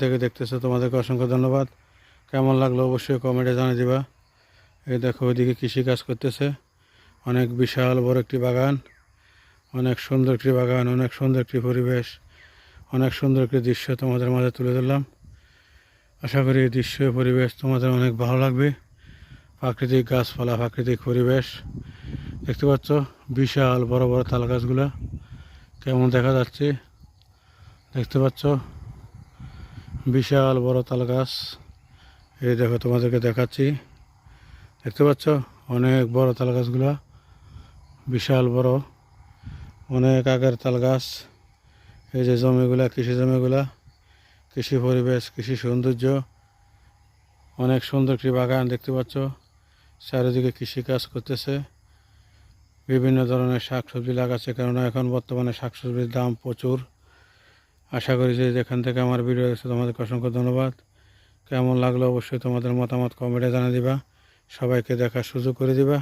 থেকে দেখতেছো তোমাদেরকে অসংখ্য ধন্যবাদ। কেমন লাগলো অবশ্যই কমেন্টে জানিয়ে দিবা। এই দেখো ওইদিকে কৃষি কাজ করতেছে, অনেক বিশাল বড় একটি বাগান, অনেক সুন্দর একটি বাগান, অনেক সুন্দর একটি পরিবেশ, অনেক সুন্দর একটি দৃশ্য তোমাদের মাঝে তুলে ধরলাম। আশা করি এই দৃশ্য পরিবেশ তোমাদের অনেক ভালো লাগবে। প্রাকৃতিক গাছপালা, প্রাকৃতিক পরিবেশ দেখতে পাচ্ছ, বিশাল বড় বড় তাল গাছগুলো কেমন দেখা যাচ্ছে দেখতে পাচ্ছ, বিশাল বড় তাল গাছ। এই দেখো তোমাদেরকে দেখাচ্ছি, দেখতে পাচ্ছ অনেক বড় তাল গাছগুলা, বিশাল বড়, অনেক আগের তাল গাছ। এই যে জমিগুলা, কৃষি জমিগুলা, কৃষি পরিবেশ, কৃষি সৌন্দর্য, অনেক সুন্দর একটি বাগান দেখতে পাচ্ছ। চারিদিকে কৃষি কাজ করতেছে, বিভিন্ন ধরনের শাকসবজি লাগাচ্ছে, কেননা এখন বর্তমানে শাকসবজির দাম প্রচুর। আশা করি যে যেখান থেকে আমার ভিডিও দেখছো তোমাদেরকে অসংখ্য ধন্যবাদ। কেমন লাগলো অবশ্যই তোমাদের মতামত কমেন্টে জানিয়ে দিবা, সবাইকে দেখার সুযোগ করে দিবা।